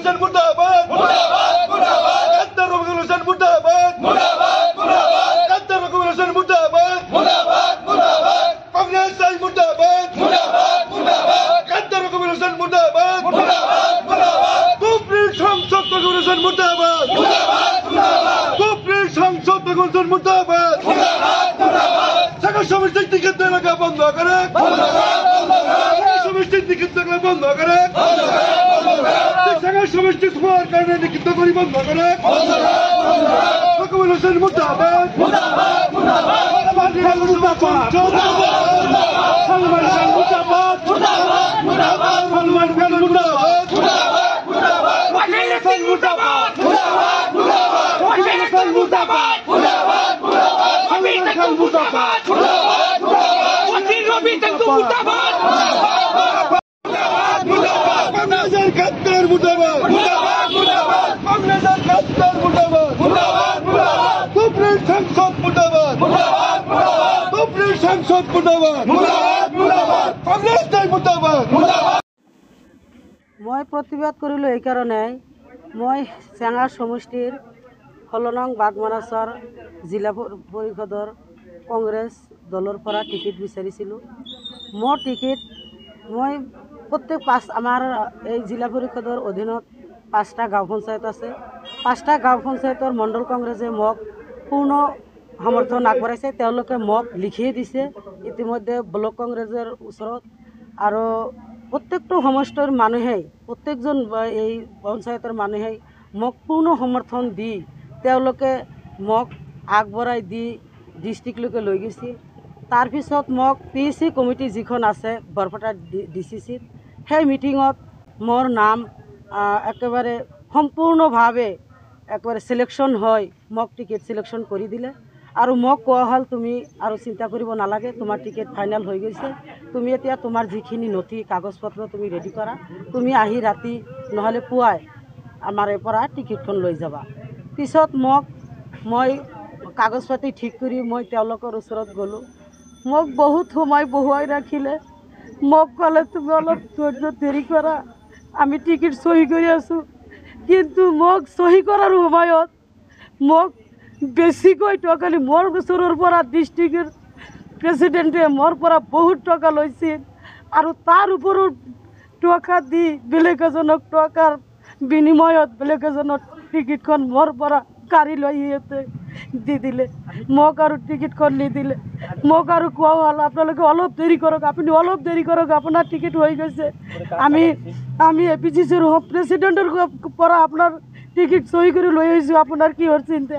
Hussain মুর্দাবাদ কাদ্দার Rakibul Hussain মুর্দাবাদ কাদ্দার Rakibul Hussain মুর্দাবাদ Congress মুর্দাবাদ কাদ্দার Rakibul Hussain মুর্দাবাদ supreme সংসদ Rakibul Hussain মুর্দাবাদ supreme সংসদ রকিবুল হোসেন মুর্দাবাদ শাখা সমিতির টিকিট এলাকা বন্ধ করে সমিতির টিকিট বন্ধ করে শাখা সমিতি সবার কারণে লিখিত করি বন্ধ করে রকিবুল হোসেন মুর্দাবাদ সলমান খান মুর্দাবাদ সলমান খান মুর্দাবাদ কাদ্দার মুর্দাবাদ কাদ্দার মুর্দাবাদ সুপ্রিম সংসদ মুর্দাবাদ সুপ্রিম সংসদ মুর্দাবাদ কংগ্রেস মুর্দাবাদ। মই প্রতিবাদ কৰিলোঁ এই কাৰণে মই চেঙাৰ সমষ্টিৰ 16 নং বাগমাৰাচৰ জিলা পৰিষদৰ কংগ্ৰেছ দলৰ পৰা টিকেট বিচাৰিছিলোঁ। মোৰ টিকেট মই প্ৰত্যেক আমাৰ এই জিলা পৰিষদৰ অধীনত 5টা গাঁও পঞ্চায়ত আছে। 5টা গাঁও পঞ্চায়তৰ মণ্ডল কংগ্ৰেছে মোক পূৰ্ণ সমৰ্থন আগবঢ়াইছে। তেওঁলোকে মোক লিখিয়ে দিছে ইতিমধ্যে ব্লক কংগ্ৰেছৰ ওচৰত আৰু প্ৰত্যেকটো সমষ্টিৰ মানুহেই প্ৰত্যেকজন এই পঞ্চায়তৰ মানুহেই মোক পূৰ্ণ সমৰ্থন দি তেওঁলোকে মোক আগবঢ়াই দি ডিষ্ট্ৰিক্টলৈকে লৈ গৈছে। তাৰপিছত মোক PSC কমিটি যিখন আছে বৰপেটা DCCত সেই মিটিঙত মোৰ নাম একেবাৰে সম্পূৰ্ণভাৱে একেবাৰে সিলেকশ্যন হয় মোক টিকেট সিলেকশ্যন কৰি দিলে আৰু মোক কোৱা হ'ল তুমি আৰু চিন্তা কৰিব নালাগে, তোমাৰ টিকেট ফাইনেল হৈ গৈছে, তুমি এতিয়া তোমাৰ যিখিনি নথি কাগজ পত্ৰ তুমি ৰেডি কৰা, তুমি আহি ৰাতি নহ'লে পুৱাই আমাৰ পৰা টিকেটখন লৈ যাবা। পিছত মই কাগজ পাতি ঠিক কৰি মই তেওঁলোকৰ ওচৰত গ'লোঁ। মোক বহুত সময় বহুৱাই ৰাখিলে। মোক ক'লে তুমি অলপ ধৈৰ্য ধৰি কৰা, আমি টিকেট চহী কৰি আছোঁ। কিন্তু মোক চহী কৰাৰ সময়ত মোক বেছিকৈ টকা মোৰ ওচৰৰ পৰা ডিষ্ট্ৰিক্টৰ প্ৰেচিডেণ্টে মোৰ পৰা বহুত টকা লৈছিল আৰু তাৰ ওপৰত টকা দি বেলেগ এজনক টকাৰ বিনিময়ত বেলেগ এজনৰ টিকেটখন মোৰ পৰা কাঢ়ি লৈ সিহঁতে দি দিলে। মোক আৰু টিকেটখন নিদিলে। মোক আৰু কোৱা হ'ল আপোনালোকে অলপ দেৰি কৰক, আপুনি অলপ দেৰি কৰক, আপোনাৰ টিকেট হৈ গৈছে। আমি APCCৰ প্ৰেচিডেণ্টৰ পৰা আপোনাৰ টিকেট চহী কৰি লৈ আহিছোঁ, আপোনাৰ কিহৰ চিন্তা?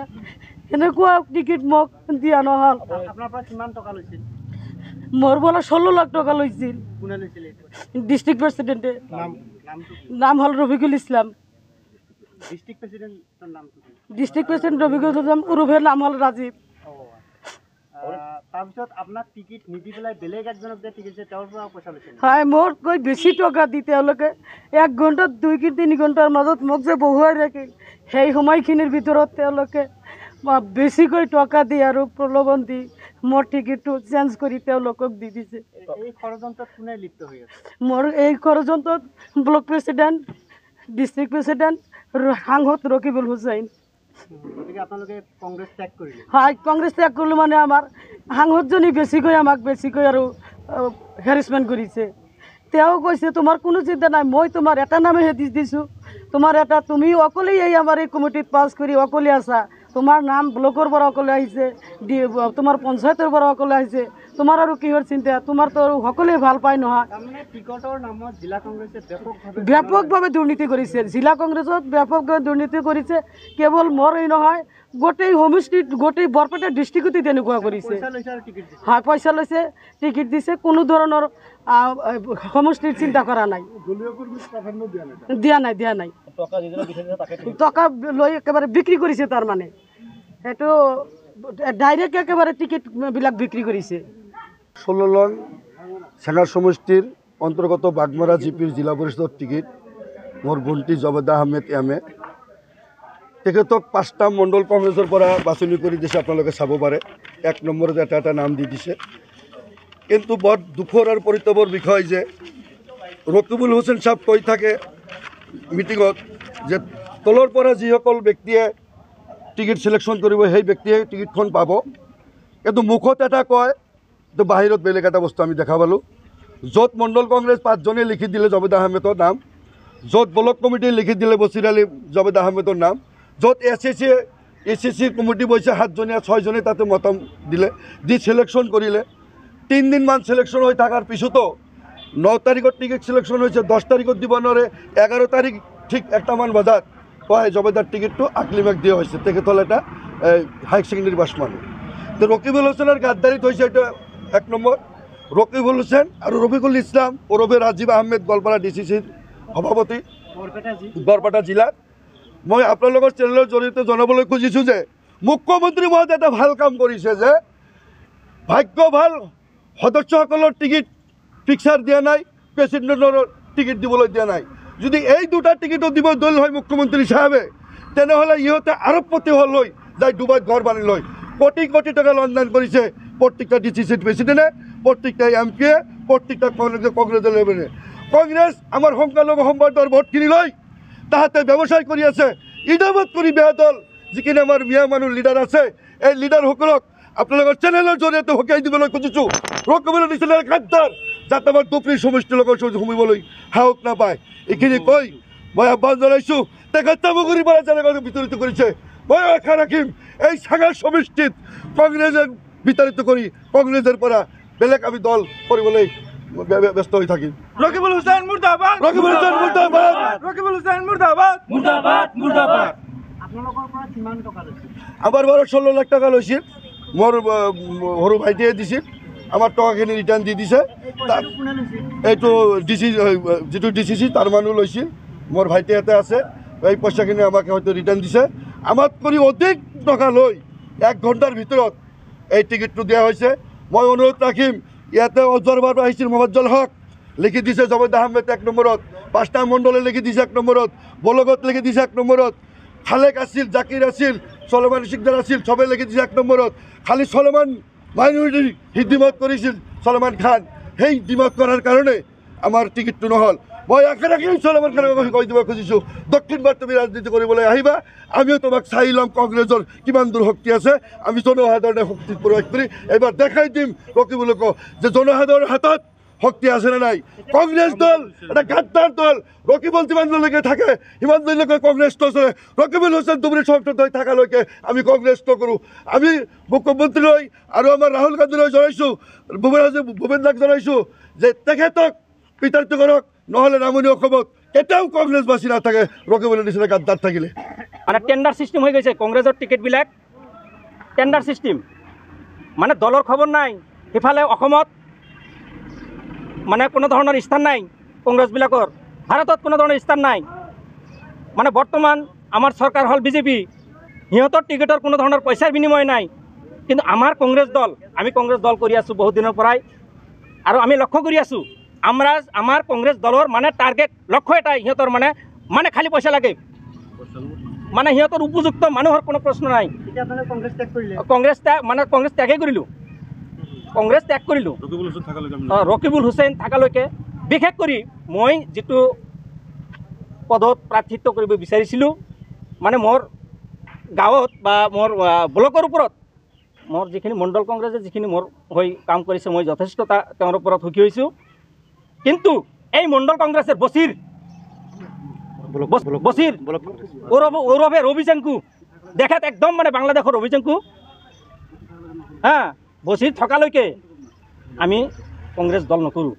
এনেকুৱা টিকেট মোক দিয়া নহ'ল। মোৰ বোলে 16 লাখ টকা লৈছিল ডিষ্ট্ৰিক্ট প্ৰেচিডেণ্টে। নাম হ'ল ৰফিকুল ইছলাম। ডিষ্ট্ৰিক্ট প্ৰেচিডেণ্ট ৰফিকুল ইছলাম উৰুফে নাম হ'ল ৰাজীৱ। হয়, মোতকৈ বেছি টকা দি তেওঁলোকে 1 ঘণ্টা 2-3 ঘণ্টাৰ মাজত মোক যে বহুৱাই ৰাখিল, সেই সময়খিনিৰ ভিতৰত তেওঁলোকে বেছিকৈ টকা দি আৰু প্ৰলোভন দি মোৰ টিকেটটো চেঞ্জ কৰি তেওঁলোকক দি দিছে। মোৰ এই ষড়যন্ত্ৰত ব্লক প্ৰেচিডেণ্ট, ডিষ্ট্ৰিক্ট প্ৰেচিডেণ্ট সাংসদ ৰকিবুল হুছেইন। হয়, কংগ্ৰেছ ত্যাগ কৰিলোঁ। মানে আমাৰ সাংসদজনী আমাক বেছিকৈ আৰু হেৰেছমেণ্ট কৰিছে। তেওঁ কৈছে তোমাৰ কোনো চিন্তা নাই, মই তোমাৰ এটা নামেহে দি দিছোঁ, তোমাৰ এটা, তুমি অকলেই এই আমাৰ এই কমিটিত পাছ কৰি অকলে আছা, তোমাৰ নাম ব্লকৰ পৰা অকলে আহিছে, তোমাৰ পঞ্চায়তৰ পৰা অকলে আহিছে, তোমাৰ আৰু কিহৰ চিন্তা? তোমাৰতো আৰু সকলোৱে ভাল পায় নহয়। ব্যাপকভাৱে দুৰ্নীতি কৰিছে, জিলা কংগ্ৰেছত ব্যাপকভাৱে দুৰ্নীতি কৰিছে। কেৱল মোৰ এই নহয়, গোটেই সমষ্টিত, গোটেই বৰপেটা ডিষ্ট্ৰিক্টতে তেনেকুৱা কৰিছে। হয়, পইচা লৈছে, টিকেট দিছে, কোনো ধৰণৰ সমষ্টিৰ চিন্তা কৰা নাই, দিয়া নাই। টকা লৈ একেবাৰে বিক্ৰী কৰিছে। তাৰমানে সেইটো ডাইৰেক্ট একেবাৰে টিকেটবিলাক বিক্ৰী কৰিছে। 16 নং চেঙাৰ সমষ্টিৰ অন্তৰ্গত বাগমাৰা জিপিৰ জিলা পৰিষদৰ টিকেট মোৰ ভণ্টি জবেদা আহমেদ এমে। তেখেতক 5টা মণ্ডল কংগ্ৰেছৰ পৰা বাছনি কৰি দিছে, আপোনালোকে চাব পাৰে। 1 নম্বৰত এটা নাম দি দিছে। কিন্তু বৰ দুখৰ আৰু পৰিতাপৰ বিষয় যে ৰকিবুল হুছেইন সাহেব কৈ থাকে মিটিঙত যে তলৰ পৰা যিসকল ব্যক্তিয়ে টিকেট সিলেকশ্যন কৰিব সেই ব্যক্তিয়ে টিকেটখন পাব কিন্তু মুখত এটা কয় তো বাহিৰত বেলেগ এটা বস্তু আমি দেখা পালোঁ য'ত মণ্ডল কংগ্ৰেছ 5 জনে লিখি দিলে জবেদ আহমেদৰ নাম য'ত ব্লক কমিটিয়ে লিখি দিলে বছিৰ আলী জবেদ আহমেদৰ নাম য'ত এছএছচি কমিটি বহিছে 7 জনীয়া 6 জনে তাতে মতাম দিলে দি সিলেকশ্যন কৰিলে 3 দিনমান সিলেকশ্যন হৈ থকাৰ পিছতো 9 তাৰিখত টিকেট সিলেকশ্যন হৈছে 10 তাৰিখত দিব নোৱাৰে 11 তাৰিখ ঠিক 1টামান বজাত কয় জবেদাৰ টিকেটটো আকলিমাক দিয়া হৈছে তেখেতল এটা হাই ছেকেণ্ডেৰী পাছ মানুহ তো ৰকিবুল হুছেইনৰ গাদ্দাৰিত হৈছে এটা 1 নম্বৰ ৰকিবুল হুছেইন আৰু ৰফিকুল ইছলাম ওৰফে ৰাজীৱ আহমেদ গোৱালপাৰা ডিচিচিৰ সভাপতি বৰপেটা জিলাত মই আপোনালোকৰ চেনেলৰ জৰিয়তে জনাবলৈ খুজিছোঁ যে মুখ্যমন্ত্ৰী মহোদয়ে এটা ভাল কাম কৰিছে যে ভাগ্য ভাল সদস্যসকলৰ টিকেট ফিক্সাৰ দিয়া নাই প্ৰেচিডেণ্টৰ টিকেট দিবলৈ দিয়া নাই যদি এই দুটা টিকেটো দিব দল হয় মুখ্যমন্ত্ৰী সাহেবে তেনেহ'লে ইহঁতে আৰবপতি হ'ল হৈ যাই ডুবাইত ঘৰ বান্ধি লয় কোটি কোটি টকা লেনদেন কৰিছে প্ৰত্যেকটা ডিচিচিৰ প্ৰেচিডেণ্টে প্ৰত্যেকটা এমপিয়ে প্ৰত্যেকটা কংগ্ৰেছৰ লেভেলে কংগ্ৰেছ আমাৰ সংখ্যালঘু সম্প্ৰদায়ৰ ভোট কিনি লয় তাহাঁতে ব্যৱসায় কৰি আছে ইনামত কৰি বেয়া দল যিখিনি আমাৰ মিয়া মানুহ লিডাৰ আছে এই লিডাৰসকলক আপোনালোকৰ চেনেলৰ জৰিয়তে সকীয়াই দিবলৈ খুজিছোঁ ৰকিবুল হুছেইনৰ গাদ্দাৰ যাতে আমাৰ দুপৰী সমষ্টিৰ লগত সোমাবলৈ সাহস নাপায় এইখিনি কৈ মই আহ্বান জনাইছোঁ তেখেত তামুগুৰিৰ পৰা যেনেকৈ বিতৰিত কৰিছে মই আশা ৰাখিম এই চাঙাৰ সমষ্টিত কংগ্ৰেছে বিতৰিত কৰি কংগ্ৰেছৰ পৰা বেলেগ আমি দল কৰিবলৈ ব্যস্ত হৈ থাকিম ৰকিবুল হুছেইন মুৰ্দাবাদ ৰকিবুল হুছেইন মুৰ্দাবাদ ৰকিবুল হুছেইন মুৰ্দাবাদ মুৰ্দাবাদ মুৰ্দাবাদ আমাৰ বাৰু 16 লাখ টকা লৈছিল মোৰ সৰু ভাইটিয়ে দিছিল আমাৰ টকাখিনি ৰিটাৰ্ণ দি দিছে এইটো যিটো ডিচিচি তাৰ মানুহ লৈছিল মোৰ ভাইটি এটা আছে এই পইচাখিনি আমাক হয়তো ৰিটাৰ্ণ দিছে আমাক কৰি অধিক টকা লৈ 1 ঘণ্টাৰ ভিতৰত এই টিকেটটো দিয়া হৈছে মই অনুৰোধ ৰাখিম ইয়াতে অজৰবাৰ আহিছিল মোহাম্মদ হক লিখি দিছে জবেদ আহমেদ 1 নম্বৰত 5টা মণ্ডলে লিখি দিছে 1 নম্বৰত বলগত লিখি দিছে 1 নম্বৰত খালেক আছিল জাকিৰ আছিল চলমান সিকদাৰ আছিল সবে লিখি দিছে 1 নম্বৰত খালি চলমান মাইনৰিটি হিদিমত কৰিছিল চলমান খান সেই দিমত কৰাৰ কাৰণে আমাৰ টিকেটটো নহ'ল মই আশা ৰাখিম চলমান খানক কৈ দিব খুজিছোঁ দক্ষিণবাৰ তুমি ৰাজনীতি কৰিবলৈ আহিবা আমিও তোমাক চাই ল'ম কংগ্ৰেছৰ কিমান দূৰ শক্তি আছে আমি জনসাধাৰণে শক্তি প্ৰয়োগ কৰি এইবাৰ দেখাই দিম ৰকিবুলক যে জনসাধাৰণৰ হাতত শক্তি আছে নে নাই কংগ্ৰেছ দল এটা গাদ্দাৰ দল ৰকিবুল যিমানলৈকে থাকে সিমানলৈকে কংগ্ৰেছটো আছে ৰকিবুল হুছেইন দুবৰি সংসদ হৈ থকালৈকে আমি কংগ্ৰেছ নকৰোঁ আমি মুখ্যমন্ত্ৰীলৈ আৰু আমাৰ ৰাহুল গান্ধীলৈ জনাইছোঁ ভূপেন দাক জনাইছোঁ যে তেখেতক বিতাড়িত কৰক নহ'লে নামনি অসমত কেতিয়াও কংগ্ৰেছ বাচি নাথাকে ৰকিবুলৰ নিচিনা গাদ্দাৰ থাকিলে মানে টেণ্ডাৰ চিষ্টেম হৈ গৈছে কংগ্ৰেছৰ টিকেটবিলাক টেণ্ডাৰ চিষ্টেম মানে দলৰ খবৰ নাই সিফালে অসমত মানে কোনো ধৰণৰ স্থান নাই কংগ্ৰেছবিলাকৰ ভাৰতত কোনো ধৰণৰ স্থান নাই মানে বৰ্তমান আমাৰ চৰকাৰ হ'ল বিজেপি সিহঁতৰ টিকেটৰ কোনো ধৰণৰ পইচাৰ বিনিময় নাই কিন্তু আমাৰ কংগ্ৰেছ দল আমি কংগ্ৰেছ দল কৰি আছোঁ বহুত দিনৰ পৰাই আৰু আমি লক্ষ্য কৰি আছোঁ আমাৰ কংগ্ৰেছ দলৰ মানে টাৰ্গেট লক্ষ্য এটাই সিহঁতৰ মানে খালি পইচা লাগে মানে সিহঁতৰ উপযুক্ত মানুহৰ কোনো প্ৰশ্ন নাই কংগ্ৰেছ ত্যাগেই কৰিলোঁ কংগ্ৰেছ ত্যাগ কৰিলোঁ ৰকিবুল হুছেইন থাকালৈকে বিশেষ কৰি মই যিটো পদত প্ৰাৰ্থিত্ব কৰিব বিচাৰিছিলোঁ মানে মোৰ গাঁৱত বা মোৰ ব্লকৰ ওপৰত মোৰ যিখিনি মণ্ডল কংগ্ৰেছে যিখিনি মোৰ হৈ কাম কৰিছে মই যথেষ্ট তেওঁৰ ওপৰত সুখী হৈছোঁ কিন্তু এই মণ্ডল কংগ্ৰেছৰ বছিৰ ওৰফে ৰবি জেংকু দেখাত একদম মানে বাংলাদেশৰ ৰবি জেংকু বছিৰ থকালৈকে আমি কংগ্ৰেছ দল নকৰোঁ